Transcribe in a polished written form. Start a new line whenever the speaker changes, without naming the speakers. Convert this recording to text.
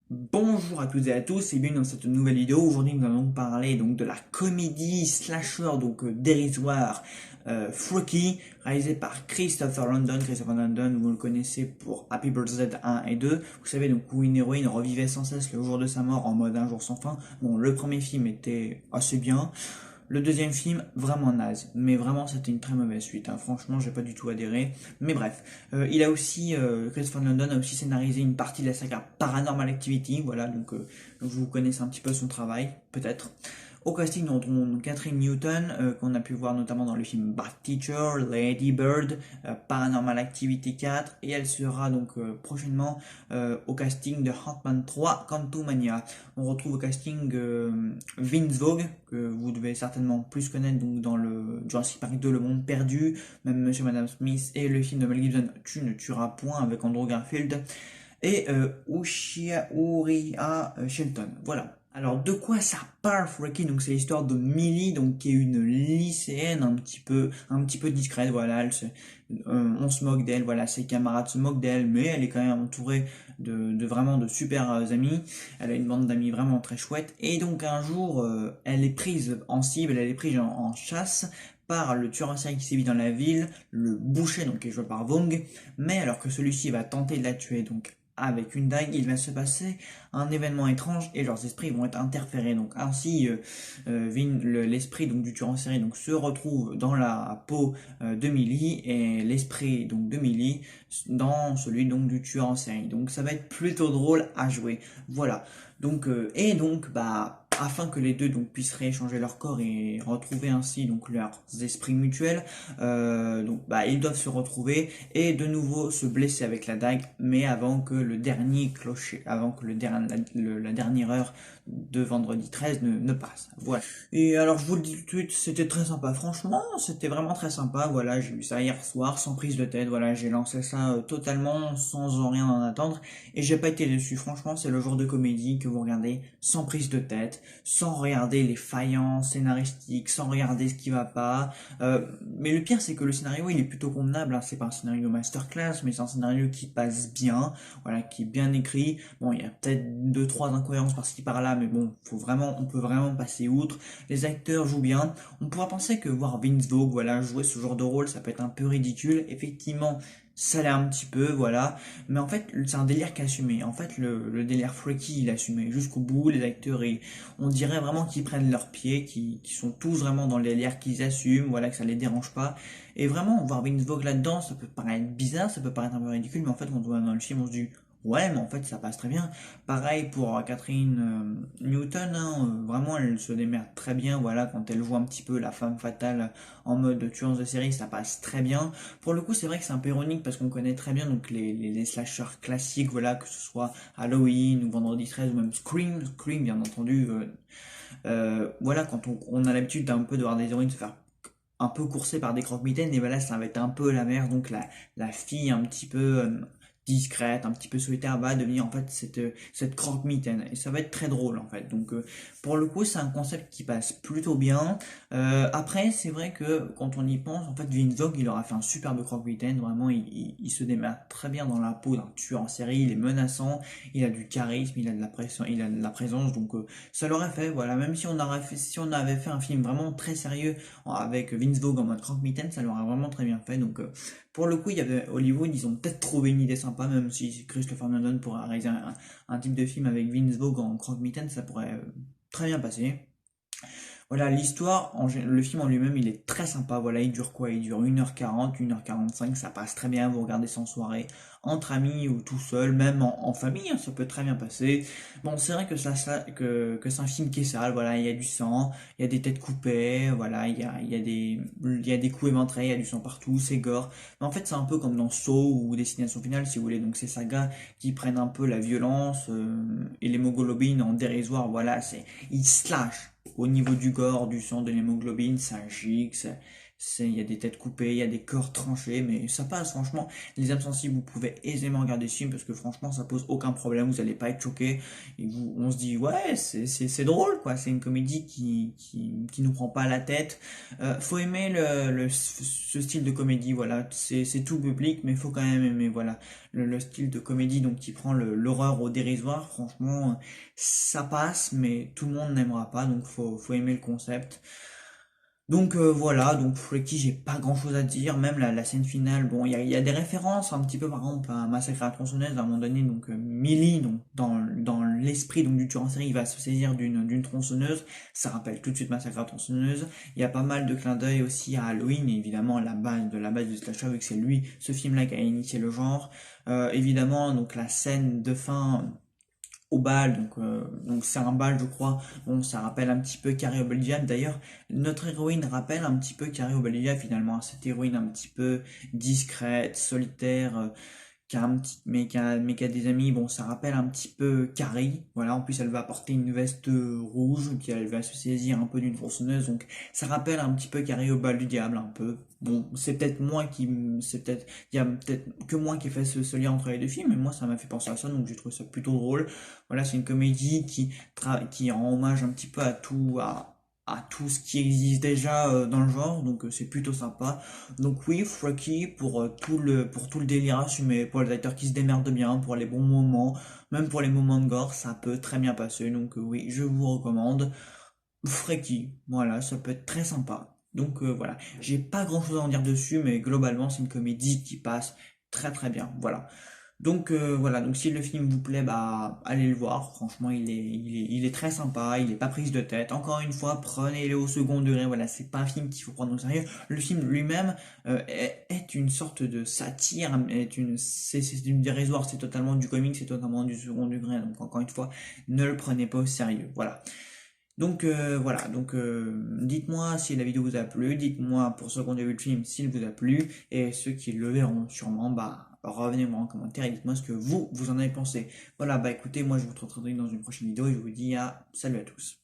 Bonjour à toutes et à tous et bienvenue dans cette nouvelle vidéo. Aujourd'hui nous allons parler donc de la comédie slasher dérisoire Freaky réalisée par Christopher Landon. Christopher Landon, vous le connaissez pour Happy Birthday 1 et 2. Vous savez donc où une héroïne revivait sans cesse le jour de sa mort en mode un jour sans fin. Bon, le premier film était assez bien. Le deuxième film, vraiment naze, mais vraiment c'était une très mauvaise suite, hein. Franchement j'ai pas du tout adhéré, mais bref. Christopher Nolan a aussi scénarisé une partie de la saga Paranormal Activity, voilà, vous connaissez un petit peu son travail, peut-être. Au casting, on trouve Catherine Newton, qu'on a pu voir notamment dans le film Bad Teacher, Lady Bird, Paranormal Activity 4, et elle sera prochainement au casting de Ant-Man 3, Quantumania. On retrouve au casting Vince Vaughn, que vous devez certainement plus connaître donc dans le Jurassic Park 2, Le Monde Perdu, même Monsieur et Madame Smith, et le film de Mel Gibson, Tu ne tueras point, avec Andrew Garfield, et Uria Shelton. Voilà. Alors de quoi ça parle Freaky? Donc c'est l'histoire de Millie, donc qui est une lycéenne un petit peu discrète. Voilà, on se moque d'elle, voilà, ses camarades se moquent d'elle, mais elle est quand même entourée de vraiment de super amis. Elle a une bande d'amis vraiment très chouette. Et donc un jour, elle est prise en cible, elle est prise en chasse par le tueur en série qui sévit dans la ville, le boucher, donc qui est joué par Vong. Mais alors que celui-ci va tenter de la tuer, donc avec une dague, il va se passer un événement étrange et leurs esprits vont être interférés. Donc ainsi, l'esprit donc du tueur en série donc se retrouve dans la peau de Millie et l'esprit donc de Millie dans celui donc du tueur en série. Donc ça va être plutôt drôle à jouer. Voilà. Afin que les deux donc puissent rééchanger leur corps et retrouver ainsi donc leurs esprits mutuels, ils doivent se retrouver et de nouveau se blesser avec la dague, mais avant que le dernier clocher, avant que la dernière heure de vendredi 13 ne passe. Voilà. Et alors je vous le dis tout de suite, c'était très sympa. Franchement, c'était vraiment très sympa. Voilà, j'ai vu ça hier soir sans prise de tête. Voilà, j'ai lancé ça totalement sans en rien en attendre et j'ai pas été déçu. Franchement, c'est le genre de comédie que vous regardez sans prise de tête, sans regarder les faillances scénaristiques, sans regarder ce qui va pas. Mais le pire, c'est que le scénario, il est plutôt convenable, hein. C'est pas un scénario masterclass, mais c'est un scénario qui passe bien, voilà, qui est bien écrit. Bon, il y a peut-être deux, trois incohérences par-ci par-là, mais bon, on peut vraiment passer outre. Les acteurs jouent bien. On pourrait penser que voir Vince Vaughn, voilà, jouer ce genre de rôle, ça peut être un peu ridicule. Effectivement, ça l'est un petit peu, voilà. Mais en fait, c'est un délire qu'assumé. En fait, le délire freaky, il est assumé jusqu'au bout. Les acteurs, on dirait vraiment qu'ils prennent leurs pieds, qu'ils sont tous vraiment dans le délire qu'ils assument, voilà, que ça les dérange pas. Et vraiment, voir Vince Vaughn là-dedans, ça peut paraître bizarre, ça peut paraître un peu ridicule, mais en fait, quand on va dans le film, on se dit, ouais, mais en fait, ça passe très bien. Pareil pour Catherine Newton, hein, vraiment, elle se démerde très bien, voilà, quand elle joue un petit peu la femme fatale en mode tueuse de série, ça passe très bien. Pour le coup, c'est vrai que c'est un peu ironique parce qu'on connaît très bien donc les slashers classiques, voilà, que ce soit Halloween ou Vendredi 13 ou même Scream bien entendu. Voilà, quand on a l'habitude d'un peu de voir des héroïnes se faire un peu coursées par des croque-mitaines, et ben là ça va être un peu la mère, donc la fille un petit peu discrète, un petit peu solitaire va devenir en fait cette croque-mitaine, et ça va être très drôle en fait. Pour le coup c'est un concept qui passe plutôt bien. Après c'est vrai que quand on y pense, en fait Vince Vaughn il aura fait un superbe croque-mitaine, vraiment il se démerde très bien dans la peau d'un tueur en série, il est menaçant, il a du charisme, il a de la pression, il a de la présence, ça l'aurait fait, voilà, même si on avait fait un film vraiment très sérieux avec Vince Vaughn en mode croque-mitaine, ça l'aurait vraiment très bien fait. Pour le coup, il y avait Hollywood, ils ont peut-être trouvé une idée sympa, même si Christopher Nolan pourrait réaliser un type de film avec Vince Vaughn en croque-mitaine, ça pourrait très bien passer. Voilà, le film en lui-même, il est très sympa. Voilà, il dure quoi? Il dure 1h40, 1h45, ça passe très bien. Vous regardez ça en soirée, entre amis ou tout seul, même en famille, hein, ça peut très bien passer. Bon, c'est vrai que c'est un film qui est sale. Voilà, il y a du sang, il y a des têtes coupées, voilà, il y a des coups éventrés, il y a du sang partout, c'est gore. Mais en fait, c'est un peu comme dans Saw ou Destination Finale, si vous voulez. Donc, ces sagas qui prennent un peu la violence et l'hémoglobine en dérisoire. Voilà, ils slash au niveau du gore, du sang, de l'hémoglobine, ça gicle, il y a des têtes coupées, il y a des corps tranchés, mais ça passe, franchement. Les âmes sensibles, vous pouvez aisément regarder ce film parce que franchement, ça pose aucun problème, vous allez pas être choqué. Et on se dit, ouais, c'est drôle, quoi. C'est une comédie qui nous prend pas la tête. Faut aimer ce style de comédie, voilà. C'est tout public, mais faut quand même aimer, voilà. Le style de comédie, donc qui prend l'horreur au dérisoire, franchement, ça passe, mais tout le monde n'aimera pas, donc faut aimer le concept. Donc voilà, donc Freaky, j'ai pas grand chose à dire, même la scène finale, bon, il y a des références un petit peu par exemple à Massacre à la tronçonneuse à un moment donné, donc Millie, donc dans l'esprit donc du tueur en série, il va se saisir d'une tronçonneuse, ça rappelle tout de suite Massacre à la tronçonneuse, il y a pas mal de clins d'œil aussi à Halloween, et évidemment la base du slasher, vu que c'est lui, ce film-là qui a initié le genre. Évidemment, donc la scène de fin au bal, donc c'est un bal je crois, bon ça rappelle un petit peu Carrie O'Bellion, d'ailleurs notre héroïne rappelle un petit peu Carrie O'Bellion finalement, cette héroïne un petit peu discrète, solitaire, qui a un petit, mais qui a des amis, bon, ça rappelle un petit peu Carrie, voilà, en plus elle va porter une veste rouge, qui elle va se saisir un peu d'une tronçonneuse, donc ça rappelle un petit peu Carrie au bal du diable, un peu. Bon, il y a peut-être que moi qui ai fait ce lien entre les deux films, mais moi ça m'a fait penser à ça, donc j'ai trouvé ça plutôt drôle. Voilà, c'est une comédie qui rend hommage un petit peu à tout ce qui existe déjà dans le genre, donc c'est plutôt sympa. Donc oui, Freaky pour tout le délire assumé, pour les acteurs qui se démerdent bien, pour les bons moments, même pour les moments de gore, ça peut très bien passer. Donc oui, je vous recommande Freaky. Voilà, ça peut être très sympa. Donc voilà, j'ai pas grand chose à en dire dessus, mais globalement c'est une comédie qui passe très très bien. Voilà. Donc voilà, donc si le film vous plaît, bah allez le voir. Franchement, il est très sympa, il est pas prise de tête. Encore une fois, prenez-le au second degré. Voilà, c'est pas un film qu'il faut prendre au sérieux. Le film lui-même est une sorte de satire, c'est du dérisoire, c'est totalement du comique, c'est totalement du second degré. Donc encore une fois, ne le prenez pas au sérieux. Voilà. Donc voilà, donc dites-moi si la vidéo vous a plu, dites-moi pour ceux qui ont déjà vu le film s'il vous a plu, et ceux qui le verront sûrement, bah revenez-moi en commentaire et dites-moi ce que vous en avez pensé. Voilà, bah écoutez, moi je vous retrouve dans une prochaine vidéo et je vous dis salut à tous.